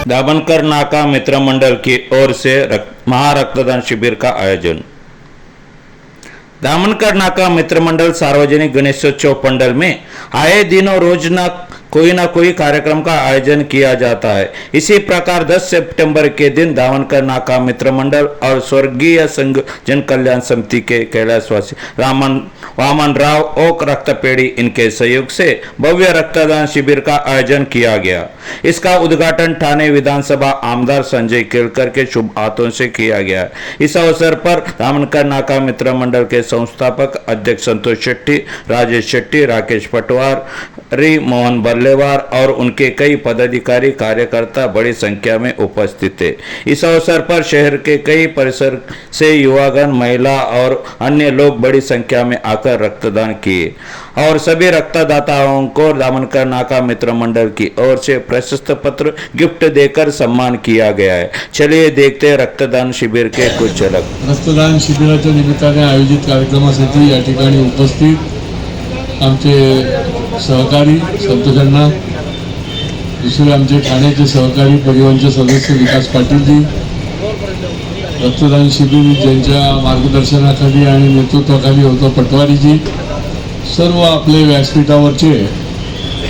दामनकर नाका मित्र मंडल की ओर से महारक्तदान शिविर का आयोजन। दामनकर नाका मित्र मंडल सार्वजनिक गणेशोत्सव पंडल में आए दिनों रोज कोई ना कोई कार्यक्रम का आयोजन किया जाता है। इसी प्रकार 10 सितंबर के दिन दामनकर नाका मित्र मंडल और स्वर्गीय संघ जन कल्याण समिति के कैलाशवासी वामन राव ओक रक्तपेड़ी इनके सहयोग से भव्य रक्तदान शिविर का आयोजन किया गया। इसका उद्घाटन ठाणे विधानसभा आमदार संजय केलकर के शुभ हाथों से किया गया। इस अवसर पर दामनकर नाका मित्र मंडल के संस्थापक अध्यक्ष संतोष शेट्टी, राजेश शेट्टी, राकेश पटवार, मोहन बल्लेवार और उनके कई पदाधिकारी कार्यकर्ता बड़ी संख्या में उपस्थित थे। इस अवसर पर शहर के कई परिसर से युवागण, महिला और अन्य लोग बड़ी संख्या में आकर रक्तदान किए और सभी रक्तदाताओं को दामनकर नाका मित्र मंडल की ओर से प्रशस्ति पत्र गिफ्ट देकर सम्मान किया गया है। चलिए देखते हैं रक्तदान शिविर के कुछ झलक। रक्तदान शिबिराच्या निमित्ताने आयोजित कार्यक्रमासाठी या ठिकाणी उपस्थित आमचे सहकारी संतोषांना, दुसरे आमचे ठाण्याचे सहकारी परिवहनचे सदस्य विकास पाटीलजी, रक्तदान शिबिर ज्यांच्या मार्गदर्शनाखाली आणि नेतृत्वाखाली होतं पटवारीजी, सर्व आपले व्यासपीठावरचे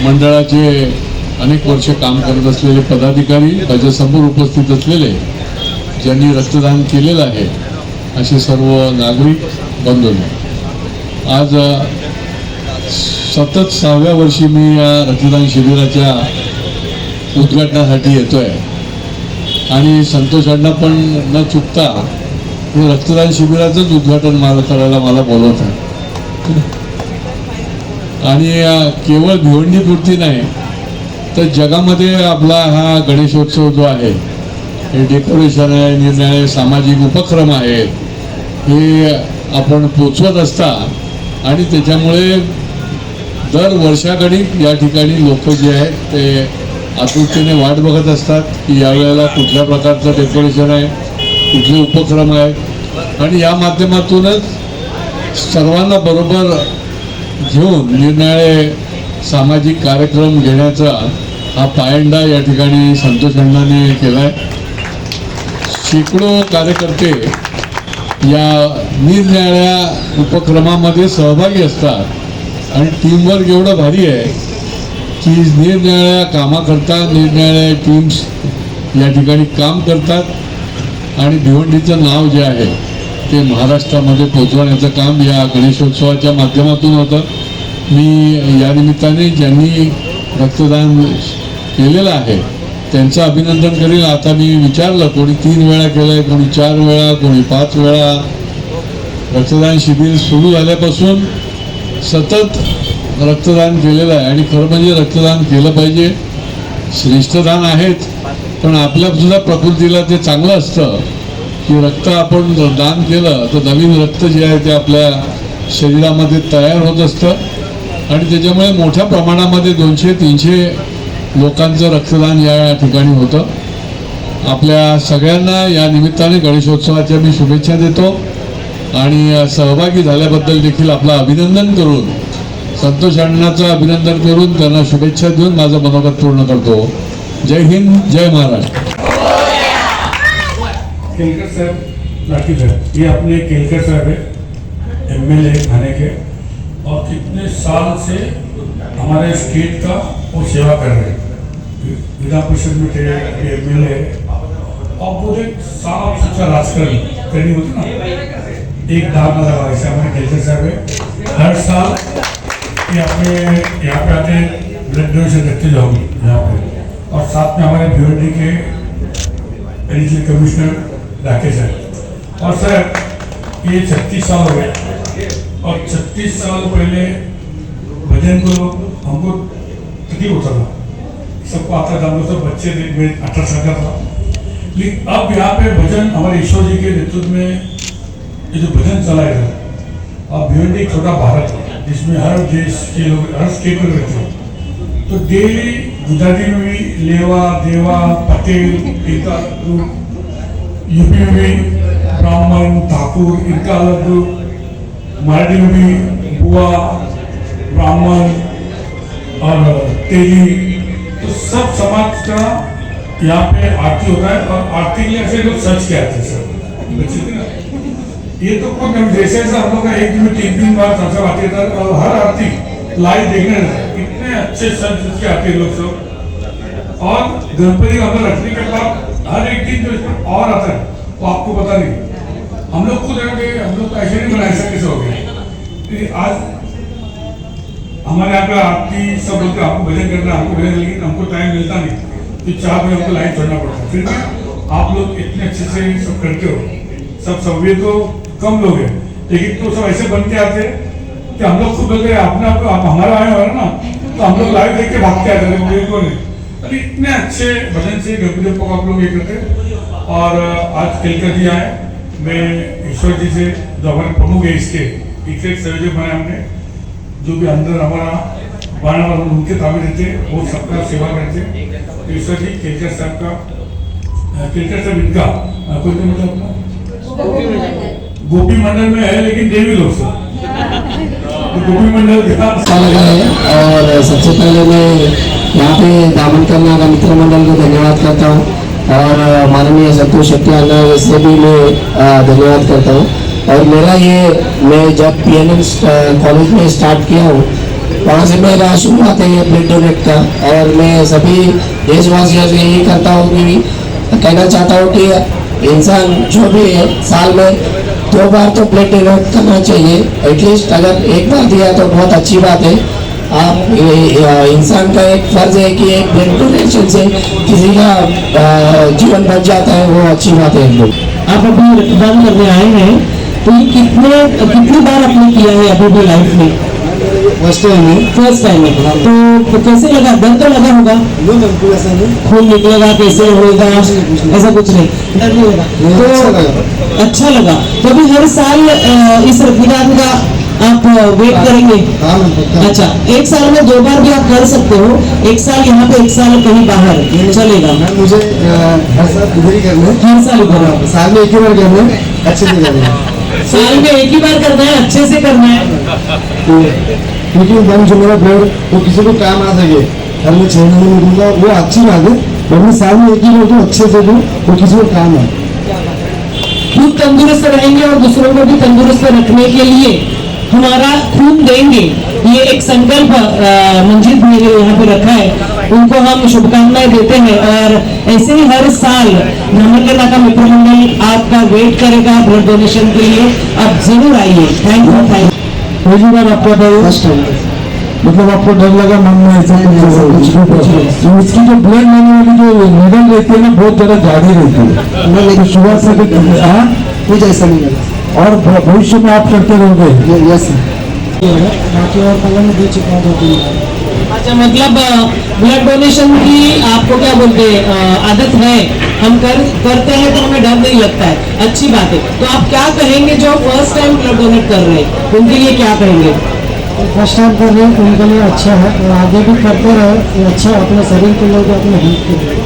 मंडळाचे अनेक वर्ष काम करत असलेले पदाधिकारी, माझ्यासमोर उपस्थित असलेले ज्यांनी रक्तदान केलेलं आहे असे सर्व नागरिक बंधूंनो, आज सतत 6व्या वर्षी मी या रक्तदान शिबिराच्या उद्घाटनासाठी येतोय आणि संतोषांना पण न चुकता रक्तदान शिबिराचंच उद्घाटन करायला मला बोलवत आहे। आणि केवळ भिवंडीपुरती नाही तर जगामध्ये आपला हा गणेशोत्सव जो आहे, हे डेकोरेशन आहे, निरनिराळे सामाजिक उपक्रम आहेत, हे आपण पोचवत असता आणि त्याच्यामुळे दर वर्षागणिक या ठिकाणी लोक जे आहेत ते आतुरतेने वाट बघत असतात की यावेळेला कुठल्या प्रकारचं डेकोरेशन आहे, कुठले उपक्रम आहेत आणि या माध्यमातूनच सर्वांना बरोबर घेऊन निरनिराळे सामाजिक कार्यक्रम घेण्याचा हा पायंडा या ठिकाणी संतोष अण्णांनी केला आहे। शेकडो कार्यकर्ते या निरनिराळ्या उपक्रमामध्ये सहभागी असतात आणि टीमवर्क एवढं भारी आहे की निरनिराळ्या कामाकरता निरनिराळ्या टीम्स या ठिकाणी काम करतात आणि भिवंडीचं नाव जे आहे ते महाराष्ट्रामध्ये पोचवण्याचं काम या गणेशोत्सवाच्या माध्यमातून होतं। मी या निमित्ताने ज्यांनी रक्तदान केलेलं आहे त्यांचं अभिनंदन करेन। आता मी विचारलं, कोणी 3 वेळा केलं आहे, कोणी 4 वेळा, कोणी 5 वेळा। रक्तदान शिबिर सुरू झाल्यापासून सतत रक्तदान केलेलं आहे आणि खरं म्हणजे रक्तदान केलं पाहिजे। श्रेष्ठदान आहेत, पण आपल्यासुद्धा प्रकृतीला ते चांगलं असतं की रक्त आपण दान केलं तर नवीन रक्त जे आहे ते आपल्या शरीरामध्ये तयार होत असतं आणि त्याच्यामुळे मोठ्या प्रमाणामध्ये 200-300 लोकांचं रक्तदान या ठिकाणी होतं। आपल्या सगळ्यांना या निमित्ताने गणेशोत्सवाच्या मी शुभेच्छा देतो आणि सहभागी झाल्याबद्दल देखील आपलं अभिनंदन करून, संतोष अण्णांचं अभिनंदन करून त्यांना शुभेच्छा देऊन माझं मनोगत पूर्ण करतो। जय हिंद, जय महाराष्ट्र। केलकर साहब राठी साहब, ये अपने केलकर साहब है, MLA थाने के, और कितने साल से हमारे स्टेट का वो सेवा कर रहे हैं। विधान परिषद में थे, MLA, और वो एक साफ सुथरा राजकारण करनी होती ना, एक दाग ना लगा। ऐसे हमारे केलकर साहब है, हर साल ये अपने यहाँ पे आते ब्लड डोनेशन रखते जाओगे यहाँ पे, और साथ में हमारे भिवंडी के एडिशनल कमिश्नर राकेश है। और सर ये 36 साल हो गए और 36 साल पहले भजन को हमको तकलीफ होता था, सबको आता था, हम लोग सब बच्चे थे, मैं 18 साल का था। लेकिन अब यहाँ पे भजन हमारे ईश्वर जी के नेतृत्व में ये जो भजन चलाएगा, अब भिवंडी एक छोटा भारत है जिसमें हर देश के लोग, हर स्टेट में रहते हैं, तो डेली गुजराती में भी लेवा, देवा, पटेल, इनका ग्रुप, यूपी में भी ब्राह्मण, ठाकुर, इनका अलग ग्रुप, मराठी में भी बुआ, ब्राह्मण और तेली, तो सब समाज का यहाँ पे आरती होता है और आरती के लिए ऐसे लोग सर्च के आते हैं सर बच्चे थे ना। ये तो खुद हम जैसे ऐसा हम लोग का एक दिन में 3 बार सब आते थे और हर आरती लाइव देखने इतने अच्छे सर्च के आते हैं लोग सब। और गणपति हम लोग रखने के बाद हर एक दिन जो इसमें और आता है वो आपको पता नहीं। हम लोग खुद हम लोग ऐसे नहीं बनाए ऐसा कैसे हो गया। आज हमारे यहाँ पे आरती सब बोलते आपको भजन करना है, आपको भजन, लेकिन हमको टाइम मिलता नहीं तो 4 बजे हमको लाइन छोड़ना पड़ता है। फिर भी आप लोग इतने अच्छे से सब करते हो। सब सभी तो कम लोग हैं लेकिन तो सब ऐसे बन के आते हैं कि हम लोग खुद बोलते हैं अपने आप आप हमारा आए हो ना तो हम लोग लाइव देख के भाग के आते हैं को नहीं। अरे इतने अच्छे भजन से गणपति को आप लोग ये करते। और आज केलकर जी आए, मैं ईश्वर जी से जो हमारे प्रमुख है इसके एक संयोजक बनाए हमने, जो भी अंदर हमारा बाणा उनके ताबे रहते वो सबका सेवा करते। ईश्वर जी केलकर साहब का केलकर साहब इनका कोई मतलब गोपी मंडल में है लेकिन देवी लोग से तो गोपी मंडल अच्छा लगा है। और सबसे पहले मैं यहाँ पे दामन करना का मित्र मंडल को धन्यवाद करता हूँ और माननीय संतोष शेट्टी अन्ना से भी मैं धन्यवाद करता हूँ। और मेरा ये मैं जब PNM कॉलेज में स्टार्ट किया हूँ वहाँ से मेरा शुरुआत है ये ब्लड डोनेट का। और मैं सभी देशवासियों से यही करता हूँ कि कहना चाहता हूँ कि इंसान जो भी है साल में 2 बार तो ब्लड डोनेट करना चाहिए एटलीस्ट। अगर एक बार दिया तो बहुत अच्छी बात है। आप इंसान का एक फर्ज है कि एक ब्लड डोनेशन से किसी का जीवन बच जाता है, वो अच्छी बात है। हम लोग आप अभी रक्तदान करने आए हैं तो ये कितनी बार आपने किया है अभी भी लाइफ में? फर्स्ट टाइम है। तो कैसे लगा? डर तो लगा होगा, खून निकलेगा कैसे होगा, ऐसा कुछ नहीं, डर नहीं लगा? तो अच्छा लगा। तो अभी हर साल इस रक्तदान का आप वेट करेंगे? अच्छा, 1 साल में 2 बार भी आप कर सकते हो, 1 साल यहाँ पे 1 साल कहीं बाहर चलेगा। मुझे हर साल इधर ही करना है। हर साल इधर साल में 1 ही बार करना है, अच्छे से करना है। साल में 1 ही बार करना है, अच्छे से करना है। क्योंकि हम जो मेरा ब्लड वो किसी को काम आ सके, हर मैं 6 महीने में दूंगा वो अच्छी बात है। वरना साल में 1 ही बार तो अच्छे से दूँ वो किसी को काम है। खुद तंदुरुस्त रहेंगे और दूसरों को भी तंदुरुस्त रखने के लिए हमारा खून देंगे, ये एक संकल्प मंजीत ने यहाँ पे रखा है, उनको हम शुभकामनाएं देते हैं। और ऐसे ही हर साल नामकरण का मित्र मंडल आपका वेट करेगा ब्लड डोनेशन के लिए। आप जरूर आइए। Thank you. पहली बार आपको फर्स्ट टाइम मतलब आपको डर लगा मन में ऐसा कुछ? इसकी जो ब्लड लेने वाली जो निडल रहती है ना बहुत ज्यादा जाड़ी रहती है, लेकिन सुबह से कुछ ऐसा नहीं लगा। और भविष्य में आप करते रहोगे? यस बाकी और कलर में दे चुका हूँ। अच्छा, मतलब ब्लड डोनेशन की आपको क्या बोलते हैं आदत है, हम करते हैं तो हमें डर नहीं लगता है, अच्छी बात है। तो आप क्या कहेंगे जो फर्स्ट टाइम ब्लड डोनेट कर रहे हैं उनके लिए क्या कहेंगे? फर्स्ट टाइम कर रहे हैं उनके लिए अच्छा है और आगे भी करते रहे, अच्छा अपने शरीर के लिए अपने हेल्थ के लिए।